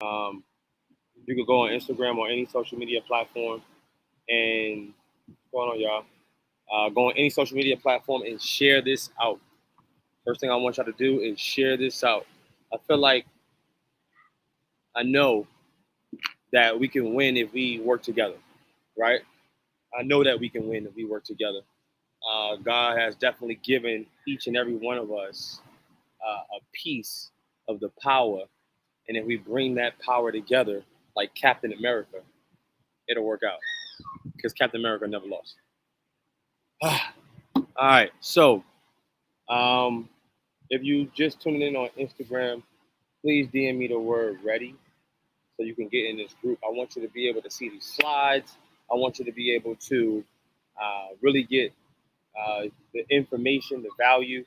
Um, you could go on Instagram or any social media platform and what's going on, y'all? Go on any social media platform and share this out. First thing I want y'all to do is share this out. I feel like I know that we can win if we work together, right? I know that we can win if we work together. God has definitely given each and every one of us a piece of the power, and if we bring that power together, like Captain America, it'll work out because Captain America never lost. All right, so um, if you just tuning in on Instagram, please DM me the word ready so you can get in this group. I want you to be able to see these slides. I want you to be able to really get the information, the value.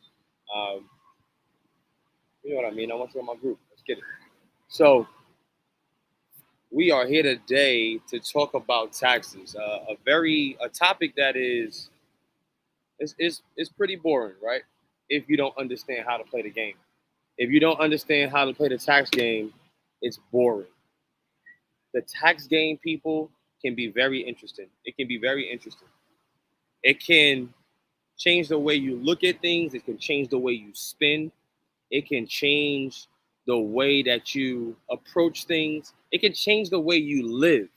Um, you know what I mean? I want you in my group. Let's get it. So we are here today to talk about taxes. A topic that is pretty boring, right? If you don't understand how to play the game. If you don't understand how to play the tax game, it's boring. The tax game, people, can be very interesting. It can be very interesting. It can change the way you look at things. It can change the way you spend. It can change the way that you approach things. It can change the way you live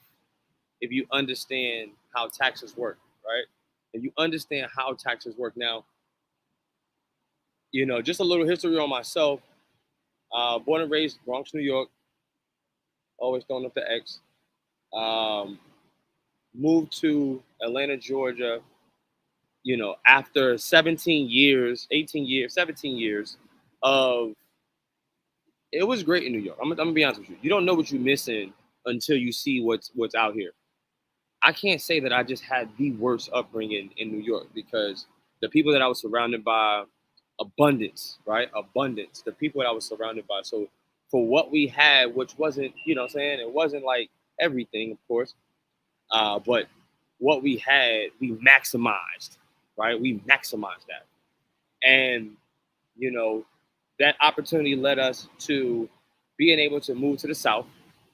if you understand how taxes work, right? If you understand how taxes work. Now, just a little history on myself. Born and raised Bronx, New York. Always throwing up the X. Um, moved to Atlanta, Georgia. After 17 years, 18 years, 17 years of it was great in New York. I'm gonna be honest with you. You don't know what you're missing until you see what's out here. I can't say that I just had the worst upbringing in New York because the people that I was surrounded by, abundance, right? Abundance. The people that I was surrounded by. So for what we had, which wasn't, what I'm saying, it wasn't like everything, of course, but what we had, we maximized, right? We maximized that, and you know that opportunity led us to being able to move to the South,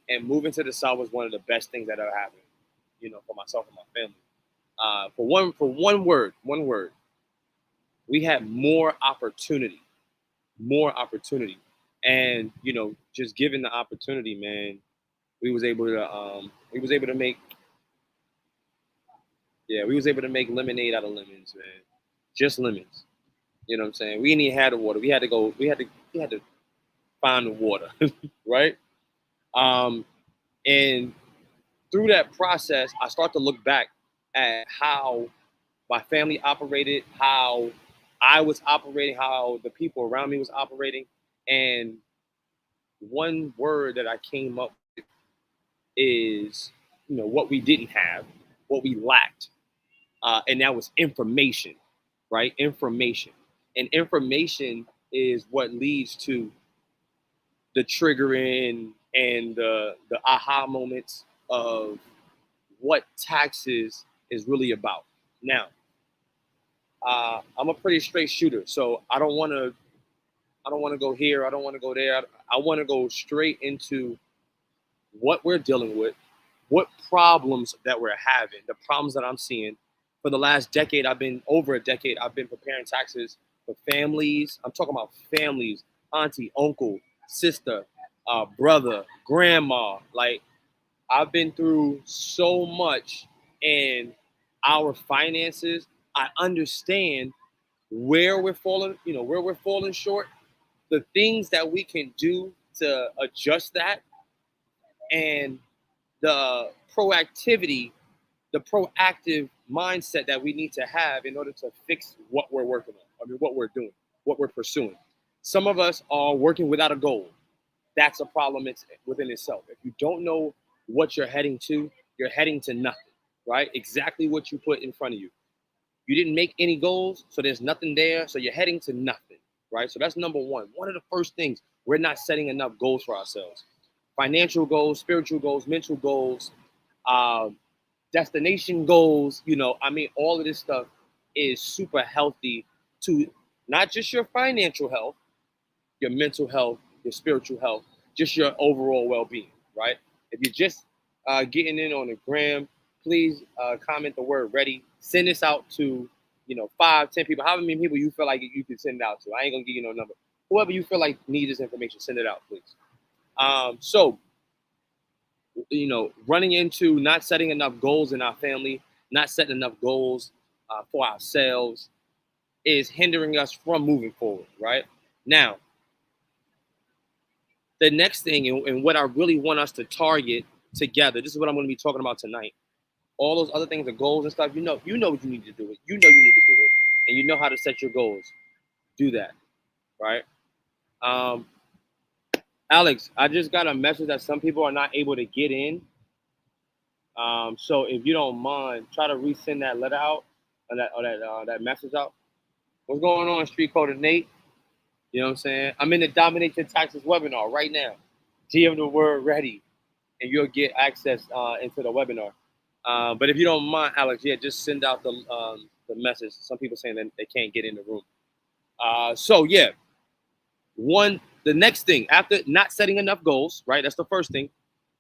and moving to the South was one of the best things that ever happened, for myself and my family. For one word, we had more opportunity, and just given the opportunity, man, we was able to make yeah, we was able to make lemonade out of lemons, man, just lemons. You know what I'm saying? We didn't even have the water. We had to find the water, right? Um, and through that process, I start to look back at how my family operated, how I was operating, how the people around me was operating, and one word that I came up with is, what we didn't have, what we lacked, and that was information, right? Information, and information is what leads to the triggering and the aha moments of what taxes is really about. Now, I'm a pretty straight shooter, so I don't want to go here. I don't want to go there. I want to go straight into what we're dealing with, what problems that we're having, the problems that I'm seeing. For the last decade, over a decade, I've been preparing taxes for families. I'm talking about families, auntie, uncle, sister, brother, grandma. Like, I've been through so much in our finances. I understand where we're falling short, the things that we can do to adjust that, and the proactivity, the proactive mindset that we need to have in order to fix what we're working on. I mean, what we're doing, what we're pursuing. Some of us are working without a goal. That's a problem within itself. If you don't know what you're heading to nothing, right? Exactly what you put in front of you. You didn't make any goals, so there's nothing there, so you're heading to nothing, right? So that's number one. One of the first things, we're not setting enough goals for ourselves. Financial goals, spiritual goals, mental goals, um, destination goals. I mean, all of this stuff is super healthy to not just your financial health, your mental health, your spiritual health, just your overall well-being, right? If you're just getting in on the gram, please comment the word ready. Send this out to 5, 10 people, however many people you feel like you can send it out to. I ain't gonna give you no number. Whoever you feel like needs this information, send it out, please. So running into not setting enough goals in our family, not setting enough goals for ourselves is hindering us from moving forward, right? Now, the next thing and what I really want us to target together, this is what I'm going to be talking about tonight. All those other things, the goals and stuff, you know what you need to do it. You know you need to do it, and you know how to set your goals. Do that, right? Alex, I just got a message that some people are not able to get in. So if you don't mind, try to resend that letter out or that message out. What's going on, Street Coder Nate? You know what I'm saying? I'm in the Dominate Your Taxes webinar right now. DM the word ready, and you'll get access into the webinar. But if you don't mind, Alex, yeah, just send out the message. Some people saying that they can't get in the room. So yeah, the next thing after not setting enough goals, right? That's the first thing.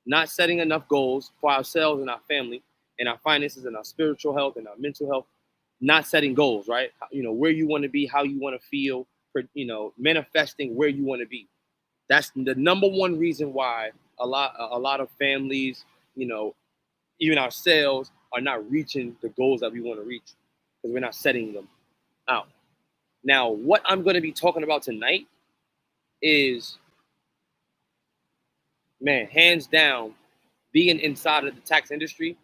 Not setting enough goals for ourselves and our family and our finances and our spiritual health and our mental health. Not setting goals, right? Where you want to be, how you want to feel, manifesting where you want to be. That's the number one reason why a lot of families, even ourselves, are not reaching the goals that we want to reach because we're not setting them out. Now, what I'm going to be talking about tonight is, man, hands down, being inside of the tax industry,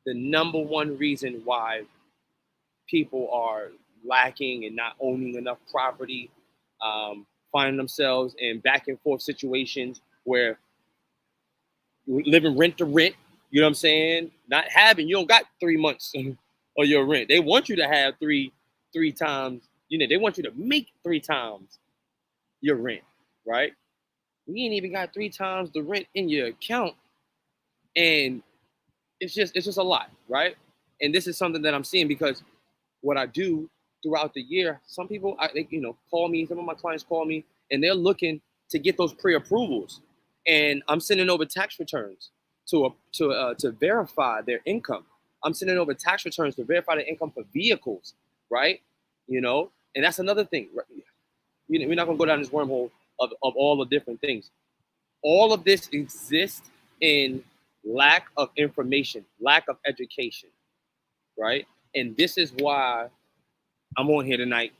the number one reason why people are lacking and not owning enough property, finding themselves in back and forth situations where living rent to rent, you know what I'm saying? You don't got 3 months of your rent. They want you to have three times, they want you to make 3 times your rent, right? We ain't even got 3 times the rent in your account. And it's just a lot, right? And this is something that I'm seeing because what I do throughout the year, some people, call me. Some of my clients call me, and they're looking to get those pre-approvals, and I'm sending over tax returns to verify their income. I'm sending over tax returns to verify their income for vehicles, right? And that's another thing. Right? We're not gonna go down this wormhole of all the different things. All of this exists in lack of information, lack of education, right? And this is why I'm on here tonight.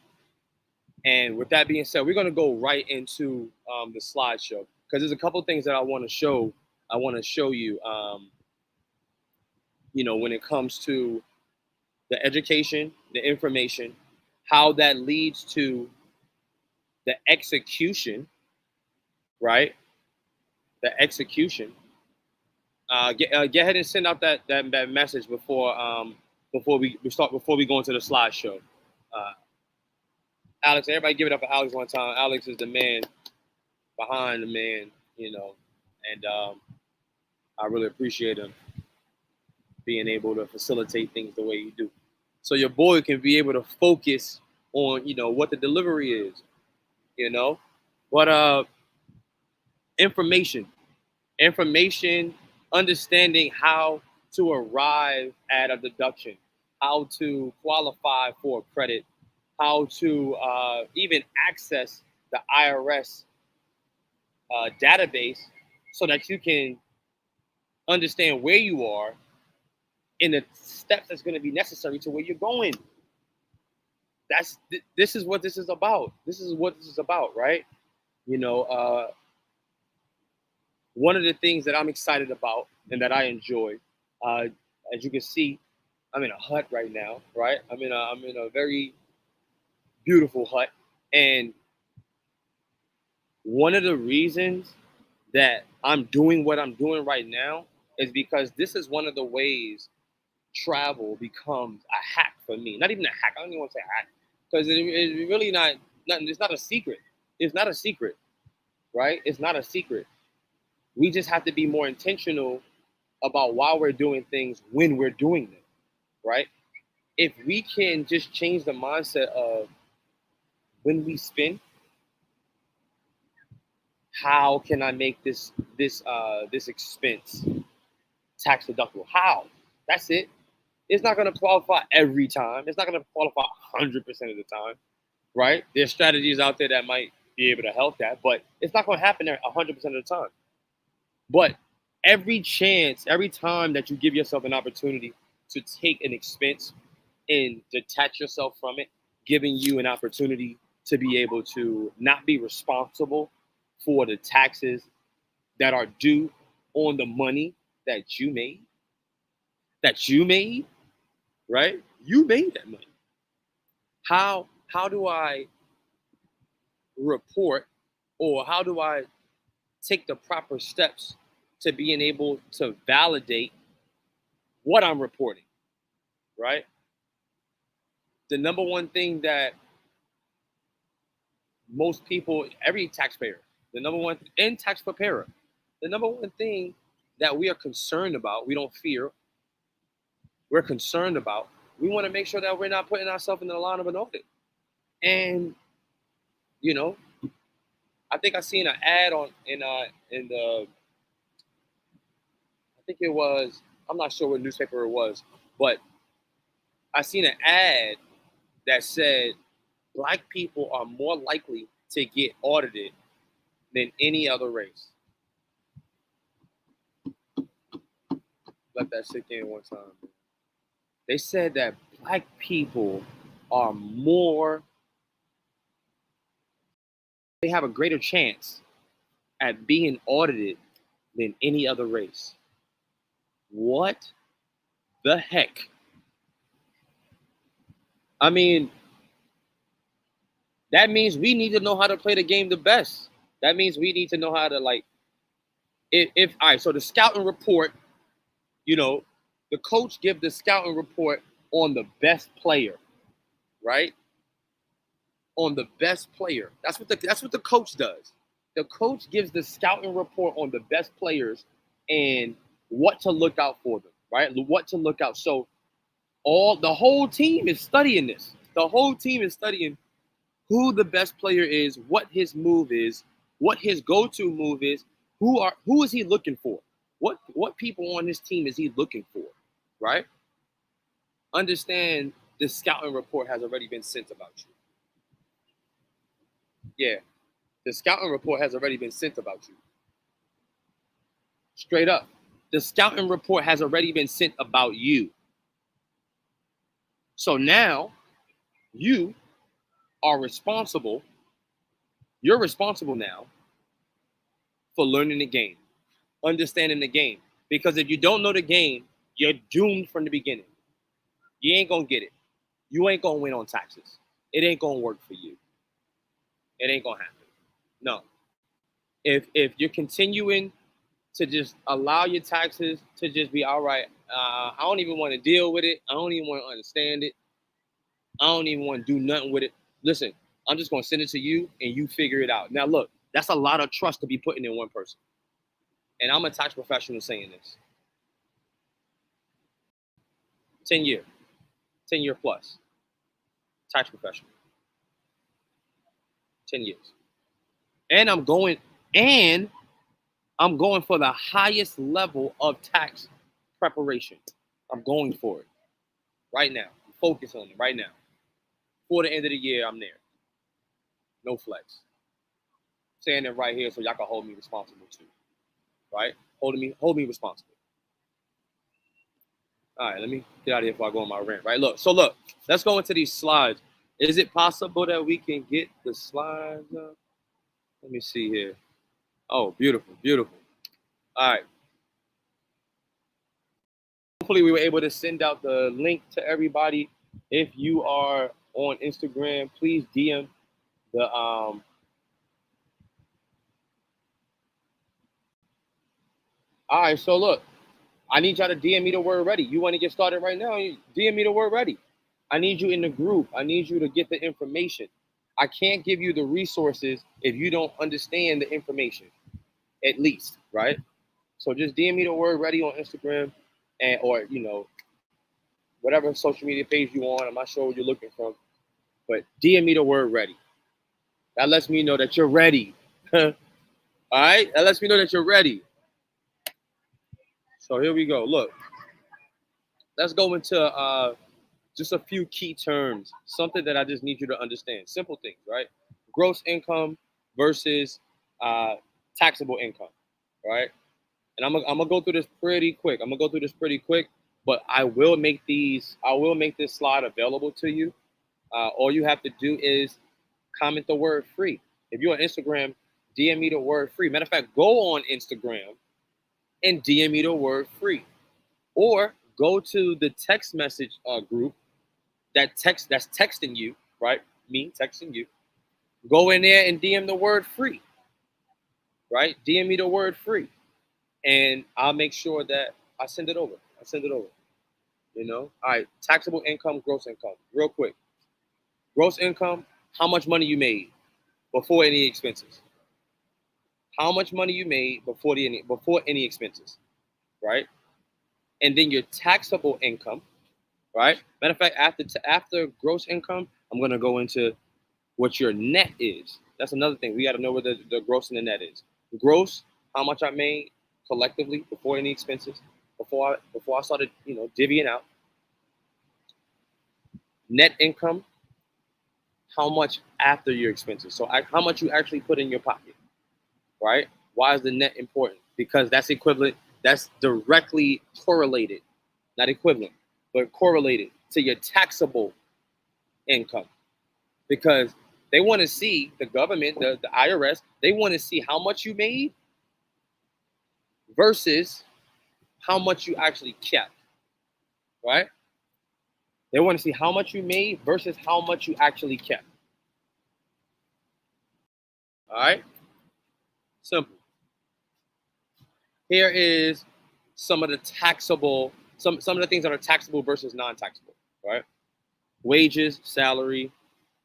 And with that being said, we're going to go right into the slideshow because there's a couple things that I want to show. I want to show you, when it comes to the education, the information, how that leads to the execution, right? The execution. Get ahead and send out that message before we go into the slideshow. Alex, everybody give it up for Alex one time. Alex is the man behind the man, and I really appreciate him being able to facilitate things the way you do. So your boy can be able to focus on, what the delivery is, But information, understanding how to arrive at a deduction, how to qualify for credit, how to even access the IRS database so that you can understand where you are and the steps that's going to be necessary to where you're going. This is what this is about. This is what this is about, right? One of the things that I'm excited about and that I enjoy, as you can see, I'm in a hut right now, right? I'm in a very beautiful hut, and one of the reasons that I'm doing what I'm doing right now is because this is one of the ways travel becomes a hack for me. Not even a hack. I don't even want to say hack because it's really not. It's not a secret. It's not a secret, right? It's not a secret. We just have to be more intentional about why we're doing things when we're doing them, right? If we can just change the mindset of when we spend, how can I make this expense tax deductible? How? That's it. It's not going to qualify every time. It's not going to qualify 100% of the time, right? There's strategies out there that might be able to help that, but it's not going to happen there 100% of the time. But every time that you give yourself an opportunity to take an expense and detach yourself from it, giving you an opportunity to be able to not be responsible for the taxes that are due on the money that you made, right? You made that money. How do I report, or how do I take the proper steps to being able to validate what I'm reporting, right? The number one thing that most people, every taxpayer, the number one, and tax preparer, the number one thing that we are concerned about, we don't fear, we're concerned about, we want to make sure that we're not putting ourselves in the line of an audit. And, you know, I think I seen an ad in the, I think it was, I'm not sure what newspaper it was, but I seen an ad that said Black people are more likely to get audited than any other race. Let that sink in one time. They said that Black people are they have a greater chance at being audited than any other race. What the heck? I mean, that means we need to know how to play the game the best. That means we need to know how to, like, if all right, so the scouting report, the coach give the scouting report on the best player, right? On the best player. That's what the coach does. The coach gives the scouting report on the best players and what to look out for them, right? What to look out. So the whole team is studying this. The whole team is studying who the best player is, what his move is, what his go-to move is, who is he looking for? What people on his team is he looking for, right? Understand the scouting report has already been sent about you. Yeah, the scouting report has already been sent about you. Straight up. The scouting report has already been sent about you. So now you are responsible. You're responsible now for learning the game, understanding the game. Because if you don't know the game, you're doomed from the beginning. You ain't gonna get it. You ain't gonna win on taxes. It ain't gonna work for you. It ain't gonna happen. No. If you're continuing to just allow your taxes to just be all right, I don't even want to deal with it. I don't even want to understand it. I don't even want to do nothing with it. Listen, I'm just gonna send it to you and you figure it out. Now look, that's a lot of trust to be putting in one person. And I'm a tax professional saying this. 10 year plus tax professional. 10 years. And I'm going for the highest level of tax preparation. I'm going for it right now. Focus on it right now. Before the end of the year, I'm there. No flex. Saying it right here so y'all can hold me responsible too. Right? Hold me responsible. All right, let me get out of here before I go on my rant. Right? Look, let's go into these slides. Is it possible that we can get the slides up? Let me see here. Oh, beautiful, beautiful. All right. Hopefully we were able to send out the link to everybody. If you are on Instagram, please DM the all right, so look, I need y'all to DM me the word ready. You want to get started right now? DM me the word ready. I need you in the group. I need you to get the information. I can't give you the resources if you don't understand the information, at least, right? So just DM me the word ready on Instagram or whatever social media page you on. I'm not sure what you're looking from, but DM me the word ready. That lets me know that you're ready. All right, that lets me know that you're ready. So here we go. Look, let's go into just a few key terms, something that I just need you to understand. Simple things, right? Gross income versus uh, taxable income, right? And I'm gonna go through this pretty quick. But I will make this slide available to you. All you have to do is comment the word free. If you're on Instagram, DM me the word free. Matter of fact, go on Instagram and DM me the word free. Or go to the text message group that's texting you, right? Me texting you. Go in there and DM the word free, right? DM me the word free, and I'll make sure that I send it over. You know, all right. Taxable income, gross income. Real quick, gross income. How much money you made before any expenses? How much money you made before any expenses, right? And then your taxable income, right? Matter of fact, after gross income, I'm gonna go into what your net is. That's another thing. We got to know where the gross and the net is. Gross, how much I made collectively before any expenses, before I started, divvying out. Net income, how much after your expenses. So how much you actually put in your pocket, right? Why is the net important? Because that's equivalent. That's directly correlated, not equivalent, but correlated to your taxable income. Because they want to see, the government, the IRS, they want to see how much you made versus how much you actually kept, right? They want to see how much you made versus how much you actually kept. All right? Simple. Here is some of the taxable, some of the things that are taxable versus non-taxable, right? Wages, salary,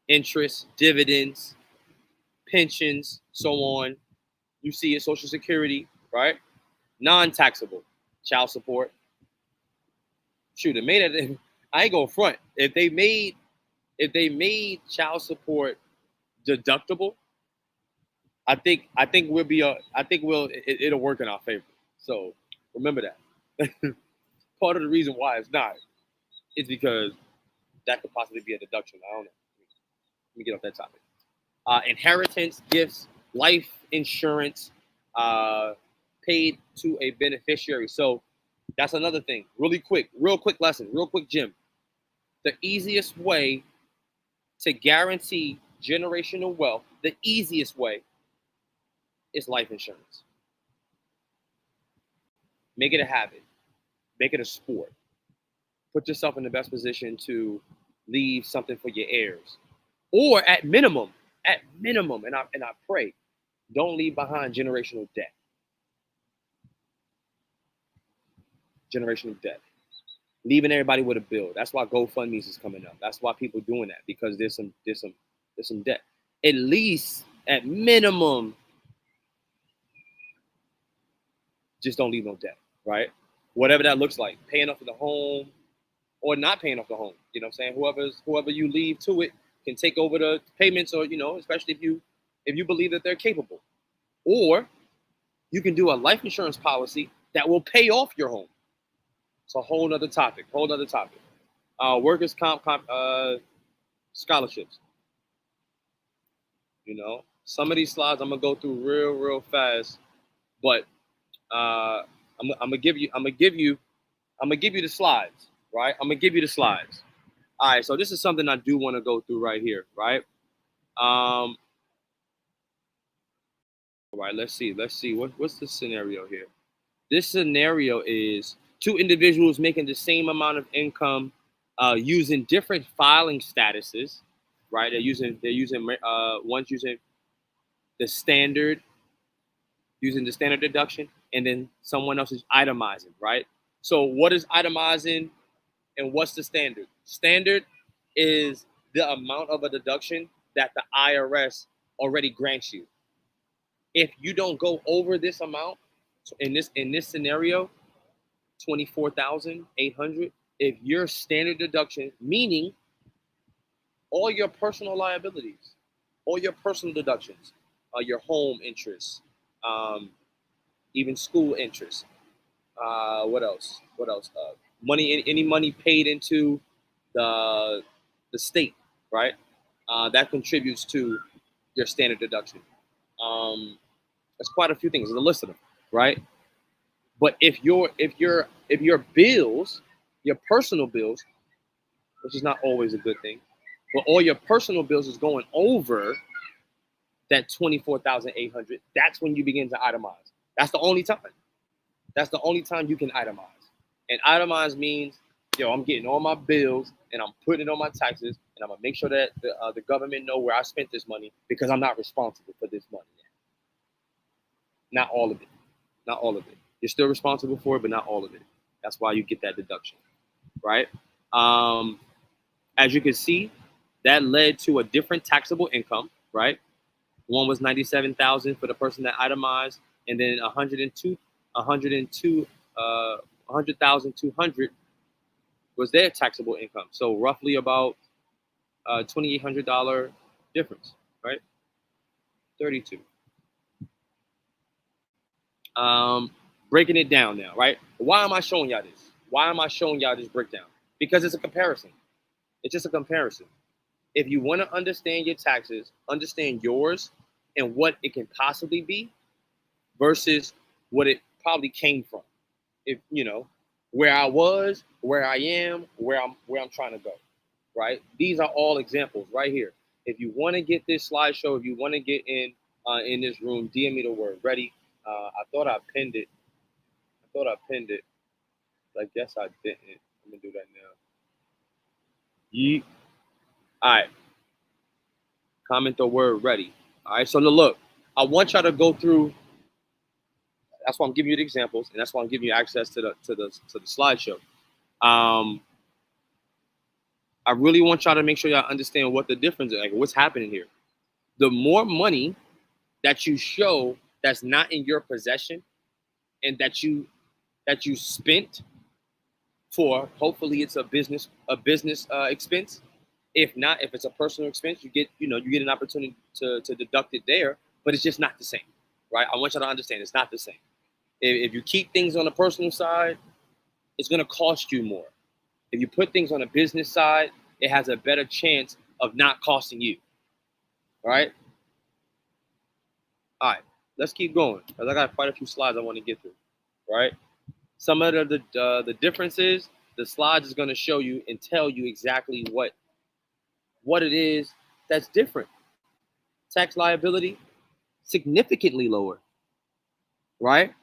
interest, dividends, pensions, so on. You see it, Social Security, right? Non-taxable, child support. Shoot, it made it. I ain't gonna front. If they made child support deductible, I think we'll be it'll work in our favor. So remember that. Part of the reason why it's not is because that could possibly be a deduction. I don't know. Let me get off that topic. Inheritance, gifts, life insurance, uh, paid to a beneficiary. So that's another thing. Real quick lesson, real quick, Jim. The easiest way to guarantee generational wealth, the easiest way is life insurance. Make it a habit, make it a sport. Put yourself in the best position to leave something for your heirs. Or at minimum, and I pray, don't leave behind generational debt. Generational debt. Leaving everybody with a bill. That's why GoFundMe's is coming up. That's why people doing that, because there's some debt. At least at minimum, just don't leave no debt, right? Whatever that looks like, paying off the home or not paying off the home. You know what I'm saying? Whoever you leave to it can take over the payments, or especially if you believe that they're capable. Or you can do a life insurance policy that will pay off your home. It's a whole nother topic. Workers' comp scholarships. Some of these slides I'm gonna go through real fast, but I'm gonna give you the slides, right? I'm gonna give you the slides. All right, so this is something I do want to go through right here, right? All right, let's see. What's the scenario here? This scenario is two individuals making the same amount of income, using different filing statuses, right? One's using the standard deduction, and then someone else is itemizing, right? So what is itemizing and what's the standard? Standard is the amount of a deduction that the IRS already grants you. If you don't go over this amount, so in this scenario, 24,800. If your standard deduction, meaning all your personal liabilities, all your personal deductions, your home interest, even school interest. What else? What else? Money, any money paid into the the state, right? That contributes to your standard deduction. There's quite a few things. There's a list of them, right? But if your bills, your personal bills, which is not always a good thing, but all your personal bills is going over that 24,800, that's when you begin to itemize. That's the only time. That's the only time you can itemize. And itemize means, yo, I'm getting all my bills and I'm putting it on my taxes, and I'm gonna make sure that the government know where I spent this money because I'm not responsible for this money. Not all of it. Not all of it. You're still responsible for it, but not all of it. That's why you get that deduction, right? As you can see, that led to a different taxable income, right? One was 97,000 for the person that itemized, and then 100,200 was their taxable income. So roughly about $2,800 difference, right? 32. Breaking it down now, right? Why am I showing y'all this? Why am I showing y'all this breakdown? Because it's a comparison. It's just a comparison. If you want to understand your taxes, understand yours and what it can possibly be versus what it probably came from. If you know where I was, where I am, where I'm trying to go, right? These are all examples right here. If you want to get this slideshow, if you want to get in this room, DM me the word ready. I thought I pinned it. I guess I didn't. I'm gonna do that now. Yeet. All right. Comment the word ready. All right. So look, I want y'all to go through. That's why I'm giving you the examples, and that's why I'm giving you access to the slideshow. I really want y'all to make sure y'all understand what the difference is, like what's happening here. The more money that you show that's not in your possession, and that you spent for, hopefully it's a business expense. If not, if it's a personal expense, you get an opportunity to deduct it there, but it's just not the same, right? I want y'all to understand it's not the same. If you keep things on the personal side, it's going to cost you more. If you put things on a business side, it has a better chance of not costing you. All right? All right, let's keep going because I got quite a few slides I want to get through. Right? Some of the differences, the slides is going to show you and tell you exactly what it is that's different. Tax liability, significantly lower. Right?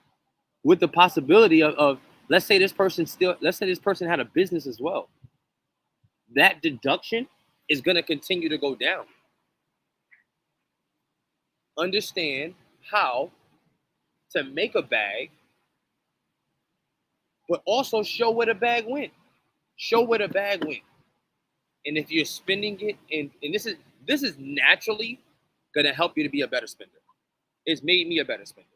With the possibility of let's say this person had a business as well. That deduction is going to continue to go down. Understand how to make a bag, but also show where the bag went. Show where the bag went. And if you're spending it, and this is naturally going to help you to be a better spender. It's made me a better spender.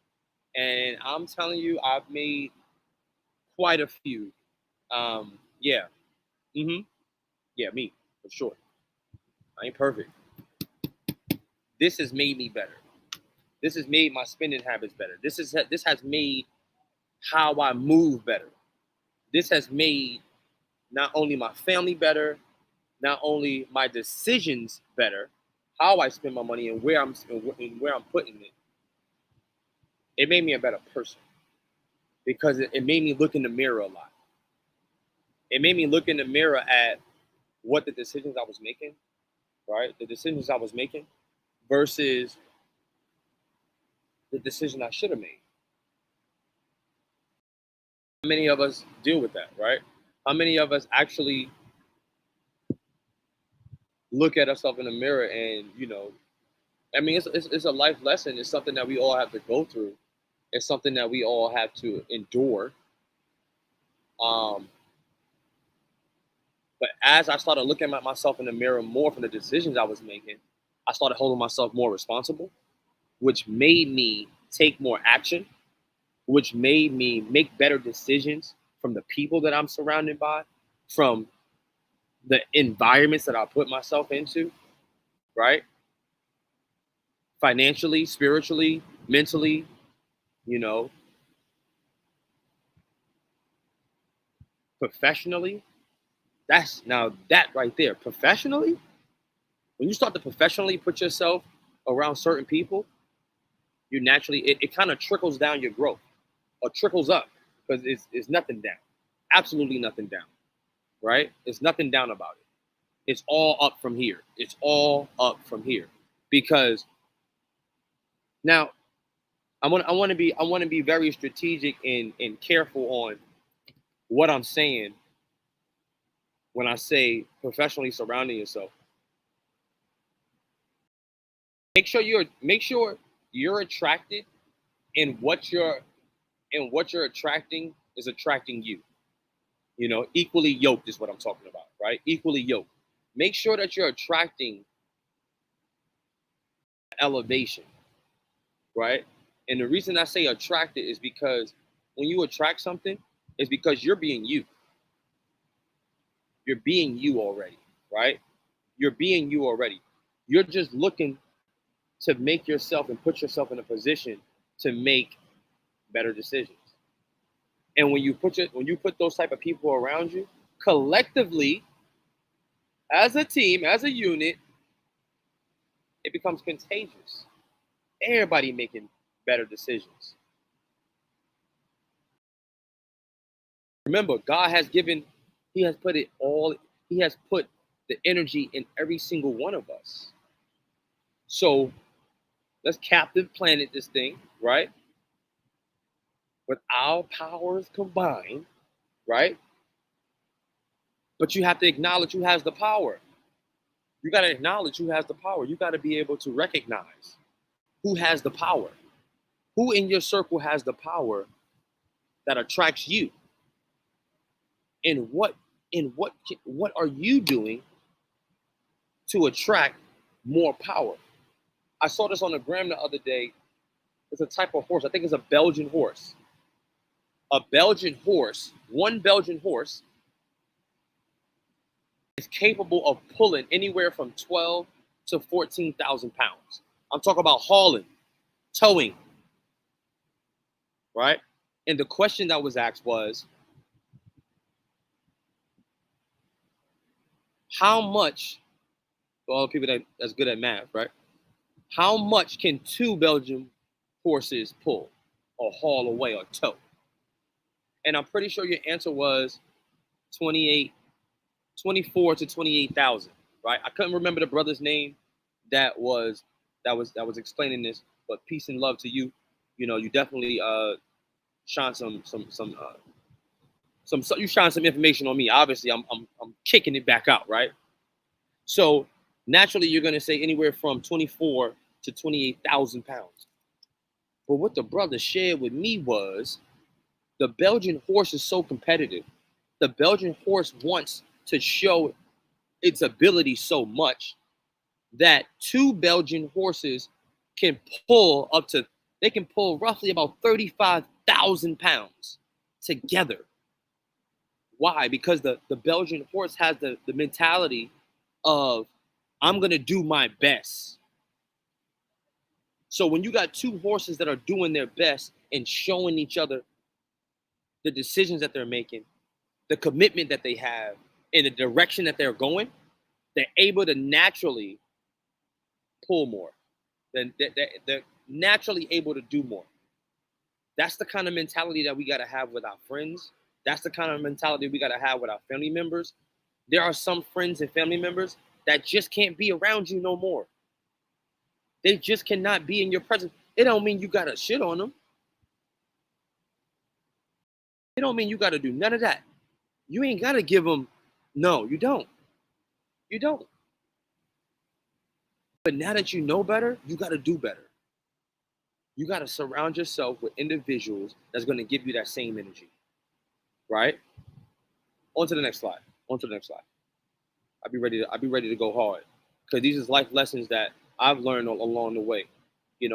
And I'm telling you, I've made quite a few. Yeah. Yeah, me, for sure. I ain't perfect. This has made me better. This has made my spending habits better. This has made how I move better. This has made not only my family better, not only my decisions better, how I spend my money and where I'm putting it. It made me a better person because it made me look in the mirror a lot. It made me look in the mirror at what the decisions I was making, right? The decisions I was making versus the decision I should have made. How many of us deal with that, right? How many of us actually look at ourselves in the mirror and, I mean, it's a life lesson. It's something that we all have to go through. It's something that we all have to endure. But as I started looking at myself in the mirror more from the decisions I was making, I started holding myself more responsible, which made me take more action, which made me make better decisions from the people that I'm surrounded by, from the environments that I put myself into, right? Financially, spiritually, mentally, you know, professionally, that right there, professionally, when you start to professionally put yourself around certain people, you naturally, it kind of trickles down your growth or trickles up because it's nothing down. Absolutely nothing down, right? It's nothing down about it. It's all up from here. It's all up from here. Because now I want to be very strategic and careful on what I'm saying when I say professionally surrounding yourself. Make sure you're attracted and what you're attracting is attracting you. Equally yoked is what I'm talking about, right? Equally yoked. Make sure that you're attracting elevation, right? And the reason I say attracted is because when you attract something, it's because you're being you. You're being you already, right? You're being you already. You're just looking to make yourself and put yourself in a position to make better decisions. And when you put those type of people around you, collectively, as a team, as a unit, it becomes contagious. Everybody making better decisions. Remember, God has given, He has put it all, He has put the energy in every single one of us. So let's captive planet this thing, right? With our powers combined, right? But you have to acknowledge who has the power. You got to acknowledge who has the power. You got to be able to recognize who has the power. Who in your circle has the power that attracts you? And what are you doing to attract more power? I saw this on the gram the other day. It's a type of horse. I think it's a Belgian horse. A Belgian horse, one Belgian horse is capable of pulling anywhere from 12 to 14,000 pounds. I'm talking about hauling, towing, right? And the question that was asked was, how much, for all the people that's good at math, right? How much can two Belgian horses pull or haul away or tow? And I'm pretty sure your answer was 28, 24 to 28,000, right? I couldn't remember the brother's name that was explaining this, but peace and love to you. You definitely shine some you shine some information on me. Obviously, I'm kicking it back out, right? So naturally, you're gonna say anywhere from 24 to 28,000 pounds. But what the brother shared with me was the Belgian horse is so competitive. The Belgian horse wants to show its ability so much that two Belgian horses can pull up to, they can pull roughly about 35,000 pounds together. Why? Because the Belgian horse has the mentality of, I'm going to do my best. So when you got two horses that are doing their best and showing each other the decisions that they're making, the commitment that they have, and the direction that they're going, they're able to naturally pull more. They're naturally able to do more. That's the kind of mentality that we got to have with our friends. That's the kind of mentality we got to have with our family members. There are some friends and family members that just can't be around you no more. They just cannot be in your presence. It don't mean you got to shit on them. It don't mean you got to do none of that. You ain't got to give them. No, you don't. You don't. But now that you know better, you got to do better. You got to surround yourself with individuals that's going to give you that same energy. Right? On to the next slide. On to the next slide. I'll be ready to go hard. Because these is life lessons that I've learned along the way.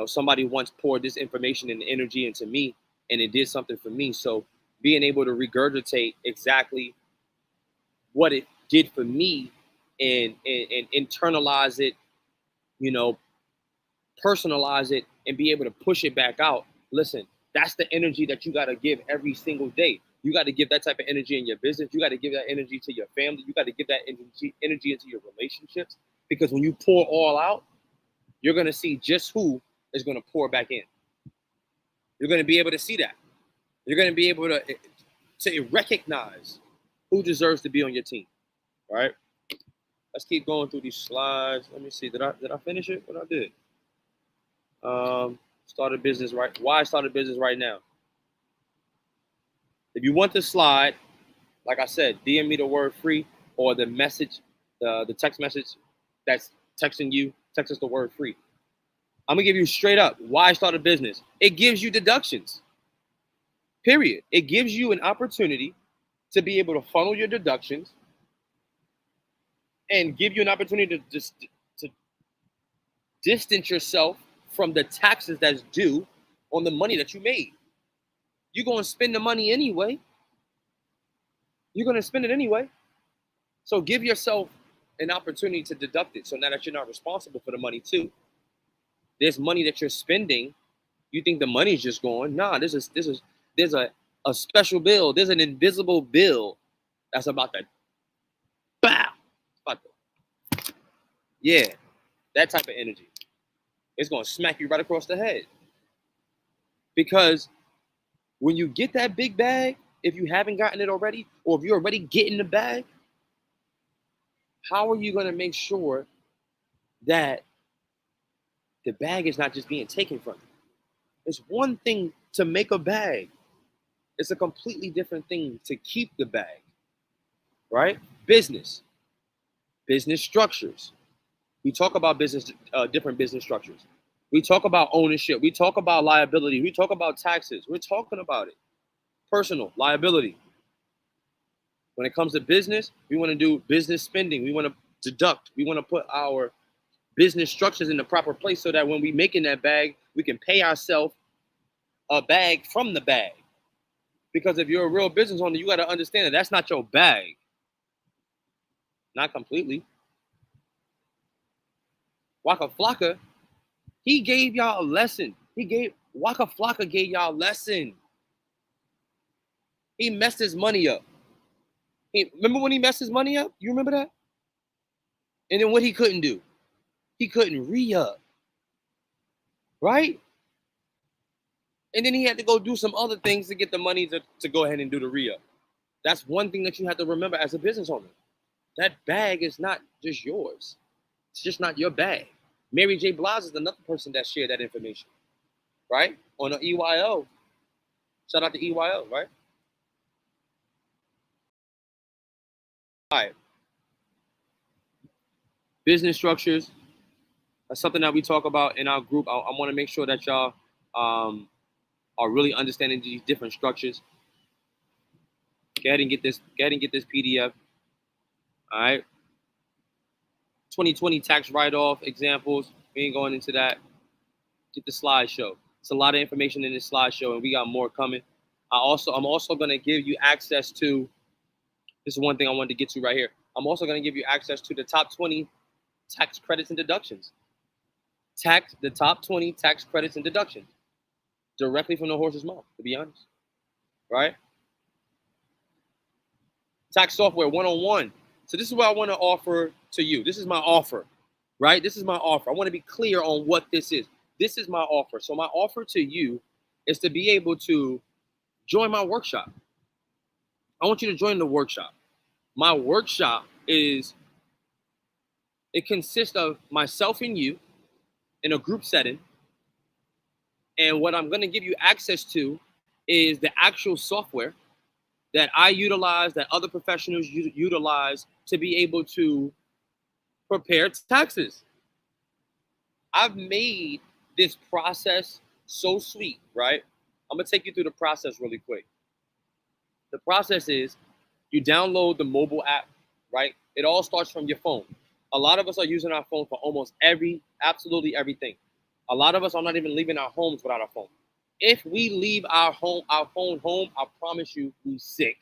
Somebody once poured this information and energy into me, and it did something for me. So being able to regurgitate exactly what it did for me and internalize it, you know, personalize it, and be able to push it back out. Listen, That's the energy that you got to give every single day. You got to give that type of energy in your business. You got to give that energy to your family. You got to give that energy into your relationships. Because when you pour all out, you're going to see just who is going to pour back in. You're going to be able to see that. You're going to be able to recognize who deserves to be on your team. All right? Let's keep going through these slides. Let me see. Did I finish it? What I did? Start a business right. Why start a business right now? If you want the slide, like I said, DM me the word free or the message, the text message that's texting you. Text us the word free. I'm gonna give you straight up why start a business. It gives you deductions. Period. It gives you an opportunity to be able to funnel your deductions and give you an opportunity to just to distance yourself from the taxes that's due on the money that you made. You're going to spend the money anyway. You're going to spend it anyway. So give yourself an opportunity to deduct it. So now that you're not responsible for the money too, there's money that you're spending. You think the money's just going. Nah, there's a special bill. There's an invisible bill that's about to bow. Yeah, that type of energy. It's going to smack you right across the head. Because when you get that big bag, if you haven't gotten it already, or if you're already getting the bag, how are you going to make sure that the bag is not just being taken from you? It's one thing to make a bag. It's a completely different thing to keep the bag, right? Business structures. We talk about different business structures. We talk about ownership. We talk about liability. We talk about taxes. We're talking about it. Personal liability. When it comes to business, we want to do business spending. We want to deduct. We want to put our business structures in the proper place so that when we make in that bag, we can pay ourselves a bag from the bag. Because if you're a real business owner, you got to understand that that's not your bag. Not completely. Waka Flocka, he gave y'all a lesson. Waka Flocka gave y'all a lesson. He messed his money up. Remember when he messed his money up? You remember that? And then what he couldn't do? He couldn't re-up. Right? And then he had to go do some other things to get the money to go ahead and do the re-up. That's one thing that you have to remember as a business owner. That bag is not just yours. It's just not your bag. Mary J. Blige is another person that shared that information, right? On the EYO. Shout out to EYO, right? All right. Business structures. That's something that we talk about in our group. I want to make sure that y'all are really understanding these different structures. Go ahead and get this PDF. All right. 2020 tax write-off examples. We ain't going into that. Get the slideshow. It's a lot of information in this slideshow, and we got more coming. I'm also going to give you access to, this is one thing I wanted to get to right here. I'm also going to give you access to the top 20 tax credits and deductions. The top 20 tax credits and deductions. Directly from the horse's mouth, to be honest. Right? Tax software 101. So this is what I want to offer to you. This is my offer, right? This is my offer. I want to be clear on what this is. This is my offer. So my offer to you is to be able to join my workshop. I want you to join the workshop. My workshop it consists of myself and you in a group setting. And what I'm going to give you access to is the actual software that I utilize, that other professionals utilize to be able to prepare taxes. I've made this process so sweet, right? I'm going to take you through the process really quick. The process is you download the mobile app, right? It all starts from your phone. A lot of us are using our phone for almost absolutely everything. A lot of us are not even leaving our homes without our phone. If we leave our phone home, I promise you, we sick.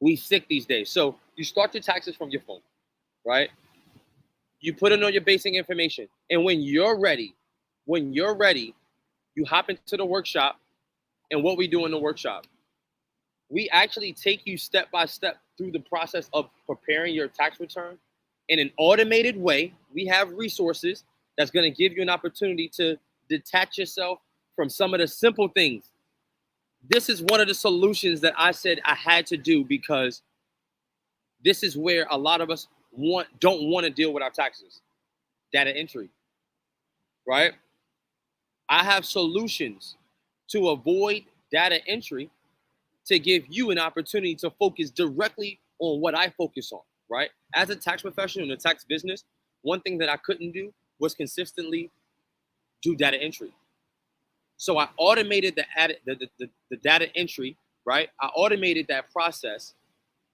We sick these days. So you start your taxes from your phone, right? You put in all your basic information. And when you're ready, you hop into the workshop And what we do in the workshop, we actually take you step by step through the process of preparing your tax return in an automated way. We have resources that's going to give you an opportunity to detach yourself from some of the simple things. This is one of the solutions that I said I had to do, because this is where a lot of us don't want to deal with our taxes. Data entry, right? I have solutions to avoid data entry to give you an opportunity to focus directly on what I focus on, right? As a tax professional in the tax business, one thing that I couldn't do was consistently do data entry. So I automated the data entry, right? I automated that process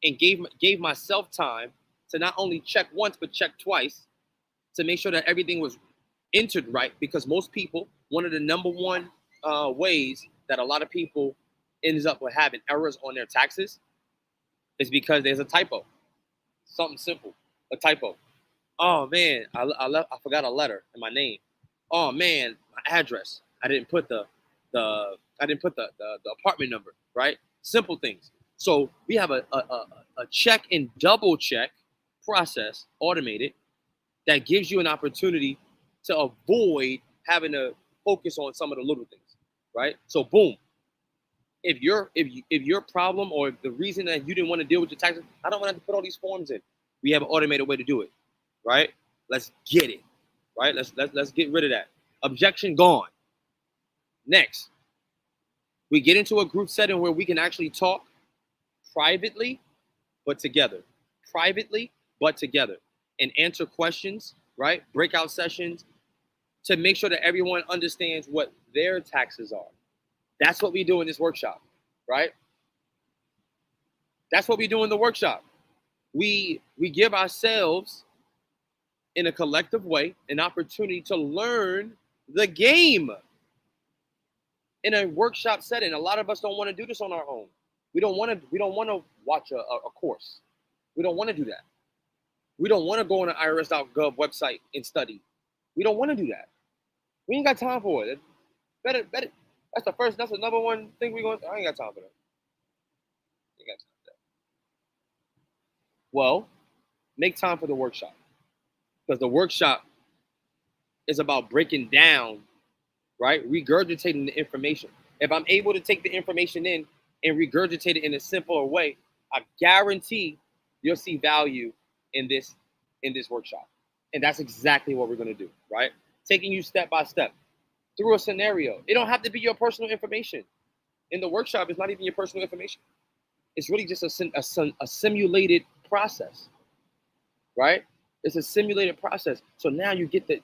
and gave myself time to not only check once, but check twice to make sure that everything was entered right. Because most people, one of the number one ways that a lot of people ends up with having errors on their taxes is because there's a typo. Something simple, a typo. Oh man, I forgot a letter in my name. Oh man, my address. I didn't put the apartment number, right? Simple things. So we have a check and double check process automated that gives you an opportunity to avoid having to focus on some of the little things, right? So boom, if your problem, or the reason that you didn't want to deal with your taxes, I don't want to have to put all these forms in. We have an automated way to do it, right? Let's get it, right? Let's get rid of that. Objection gone. Next, we get into a group setting where we can actually talk privately, but together. Privately, but together. And answer questions, right? Breakout sessions to make sure that everyone understands what their taxes are. That's what we do in this workshop, right? That's what we do in the workshop. We give ourselves, in a collective way, an opportunity to learn the game in a workshop setting. A lot of us don't want to do this on our own. We don't want to watch a course. We don't want to do that. We don't want to go on the irs.gov website and study. We don't want to do that. We ain't got time for it. Better. That's the number one thing we're going to. I ain't got time for that. I ain't got time for that. Well, make time for the workshop. Because the workshop is about breaking down, right? Regurgitating the information. If I'm able to take the information in and regurgitate it in a simpler way, I guarantee you'll see value in this workshop. And that's exactly what we're going to do, right? Taking you step by step through a scenario. It don't have to be your personal information. In the workshop, it's not even your personal information. It's really just a simulated process, right? It's a simulated process. So now you get the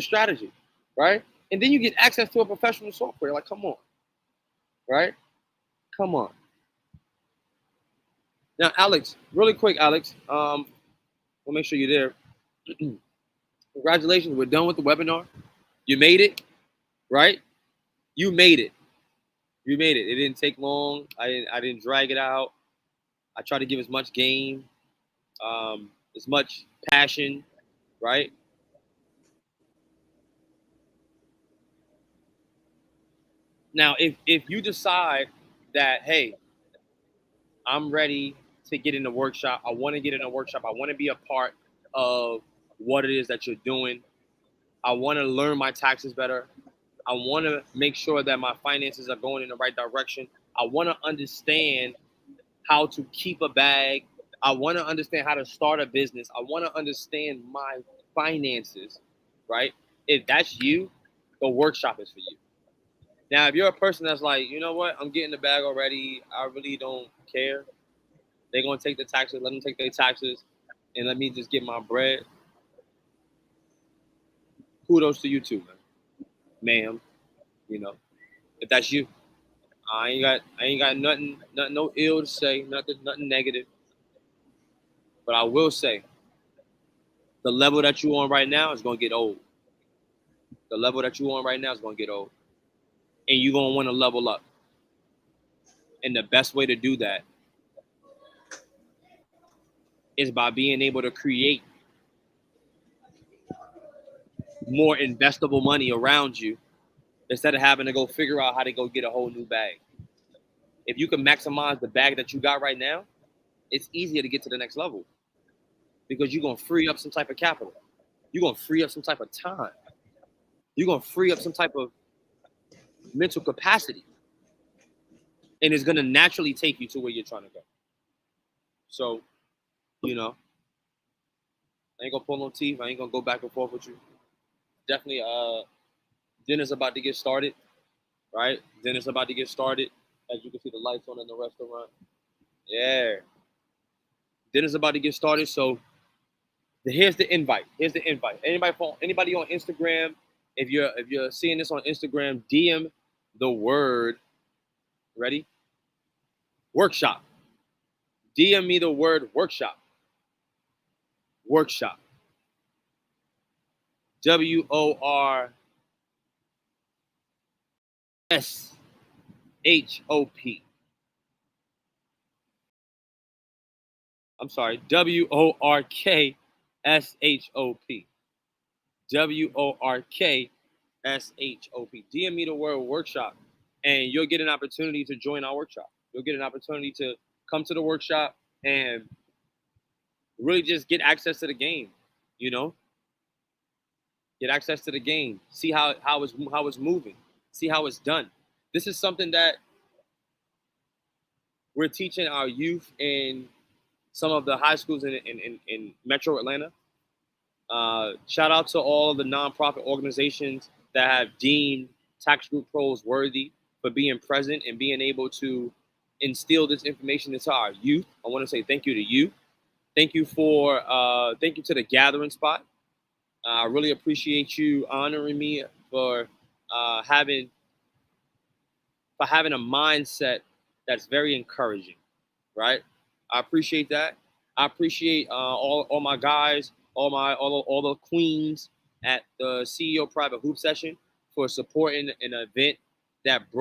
strategy, right? And then you get access to a professional software. Like, come on, right? Come on. Now, Alex, really quick, Alex. We'll make sure you're there. Congratulations, we're done with the webinar. You made it, right? You made it. You made it. It didn't take long. I didn't drag it out. I tried to give as much game, as much passion, right? Now, if you decide that, hey, I'm ready to get in the workshop, I want to get in a workshop, I want to be a part of what it is that you're doing, I want to learn my taxes better, I want to make sure that my finances are going in the right direction, I want to understand how to keep a bag, I want to understand how to start a business, I want to understand my finances, right? If that's you, the workshop is for you. Now, if you're a person that's like, you know what, I'm getting the bag already, I really don't care, they're going to take the taxes, let them take their taxes, and let me just get my bread. Kudos to you too, man. Ma'am, you know, if that's you. I ain't got nothing no ill to say, nothing negative. But I will say, the level that you're on right now is going to get old. The level that you're on right now is going to get old. And you're going to want to level up. And the best way to do that is by being able to create more investable money around you instead of having to go figure out how to go get a whole new bag. If you can maximize the bag that you got right now, it's easier to get to the next level because you're going to free up some type of capital. You're going to free up some type of time. You're going to free up some type of mental capacity. And it's going to naturally take you to where you're trying to go. So, you know, I ain't going to pull no teeth. I ain't going to go back and forth with you. Definitely, dinner's about to get started, right? Dinner's about to get started. As you can see, the lights on in the restaurant. Yeah. Dinner's about to get started. So here's the invite. Here's the invite. Anybody on Instagram, if you're seeing this on Instagram, DM the word, ready? Workshop. DM me the word workshop. Workshop. WORKSHOP. I'm sorry, WORKSHOP. WORKSHOP. DM me the word workshop, and you'll get an opportunity to join our workshop. You'll get an opportunity to come to the workshop and really just get access to the game, you know? Get access to the game. See how it's moving. See how it's done. This is something that we're teaching our youth in some of the high schools in Metro Atlanta. Shout out to all of the nonprofit organizations that have deemed Tax Group Pros worthy for being present and being able to instill this information into our youth. I want to say thank you to you. Thank you to the Gathering Spot. I really appreciate you honoring me for having a mindset that's very encouraging, right? I appreciate that. I appreciate all my guys, all the queens at the CEO Private Hoop Session for supporting an event that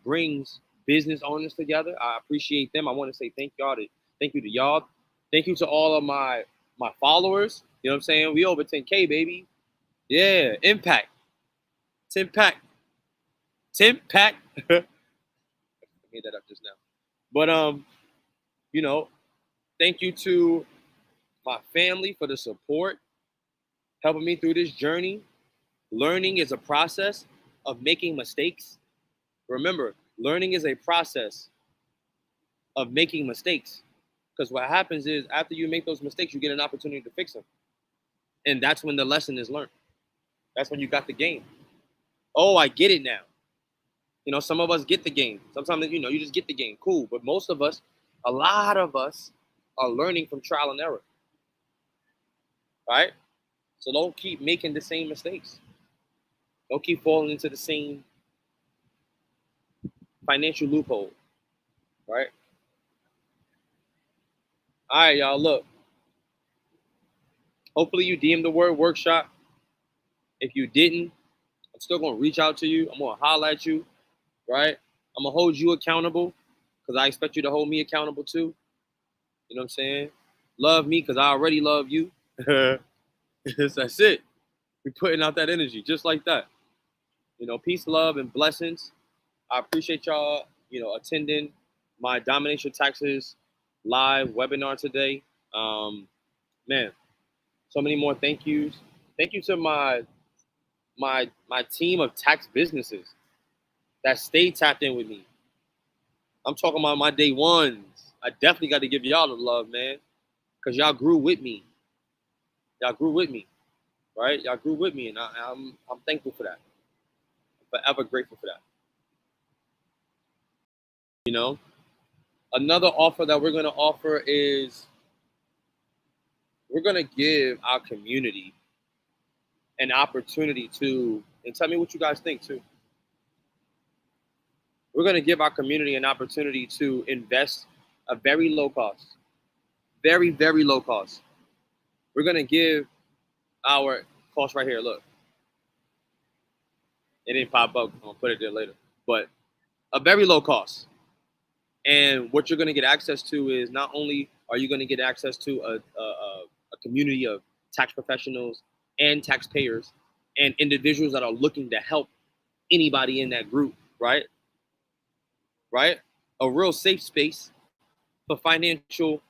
brings business owners together. I appreciate them. I want to say thank you to y'all. Thank you to all of my followers. You know what I'm saying? We over 10K, baby. Yeah, impact. 10 pack. I made that up just now. But you know, thank you to my family for the support, helping me through this journey. Learning is a process of making mistakes. Remember, learning is a process of making mistakes. Because what happens is after you make those mistakes, you get an opportunity to fix them. And that's when the lesson is learned. That's when you got the game. Oh, I get it now. You know, some of us get the game. Sometimes, you just get the game. Cool. But most of us, a lot of us are learning from trial and error. Right? So don't keep making the same mistakes. Don't keep falling into the same financial loophole. Right? All right, y'all, look. Hopefully you DM the word workshop. If you didn't, I'm still going to reach out to you. I'm going to holler at you, right? I'm going to hold you accountable because I expect you to hold me accountable too. You know what I'm saying? Love me because I already love you. That's it. We're putting out that energy just like that. You know, peace, love, and blessings. I appreciate y'all, attending my Domination Taxes live webinar today. Man, so many more thank yous. Thank you to my team of tax businesses that stay tapped in with me. I'm talking about my day ones. I definitely got to give y'all the love, man, because y'all grew with me. Y'all grew with me, right? Y'all grew with me, and I'm thankful for that. I'm forever grateful for that. You know, another offer that we're going to offer is we're going to give our community an opportunity to, and tell me what you guys think too. We're going to give our community an opportunity to invest a very low cost, very, very low cost. We're going to give our cost right here. Look, it didn't pop up. I'm going to put it there later, but a very low cost. And what you're going to get access to is not only are you going to get access to a community of tax professionals and taxpayers and individuals that are looking to help anybody in that group, right? Right? A real safe space for financial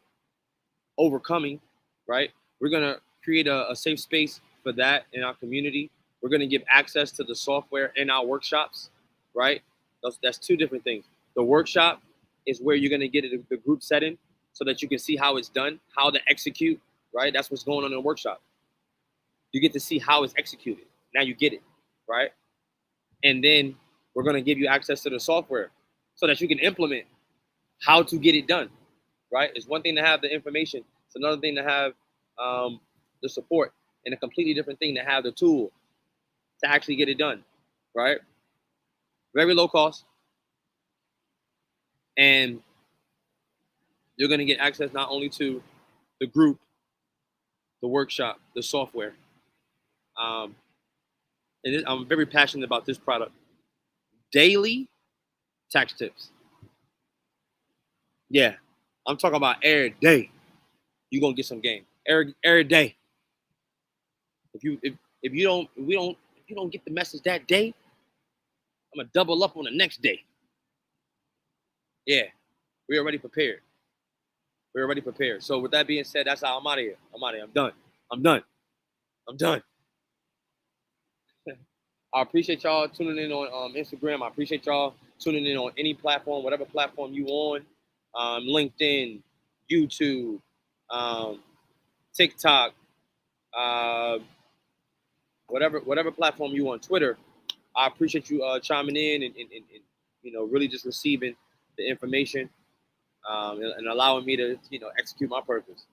overcoming, right? We're gonna create a safe space for that in our community. We're gonna give access to the software in our workshops, right? That's two different things. The workshop is where you're gonna get the group setting so that you can see how it's done, how to execute, right? That's what's going on in the workshop. You get to see how it's executed. Now you get it, right? And then we're gonna give you access to the software so that you can implement how to get it done, right? It's one thing to have the information. It's another thing to have the support, and a completely different thing to have the tool to actually get it done, right? Very low cost, and you're going to get access not only to the group, the workshop, the software. And I'm very passionate about this product. Daily tax tips. Yeah, I'm talking about every day. You're gonna get some game every day. If you don't if we don't if you don't get the message that day, I'm gonna double up on the next day. Yeah, we're already prepared. We're already prepared. So with that being said, that's how I'm out of here. I'm out of here. I'm done. I'm done. I'm done. I appreciate y'all tuning in on Instagram. I appreciate y'all tuning in on any platform, whatever platform you on, LinkedIn, YouTube, TikTok, uh, whatever platform you on, Twitter. I appreciate you chiming in and really just receiving the information and allowing me to execute my purpose.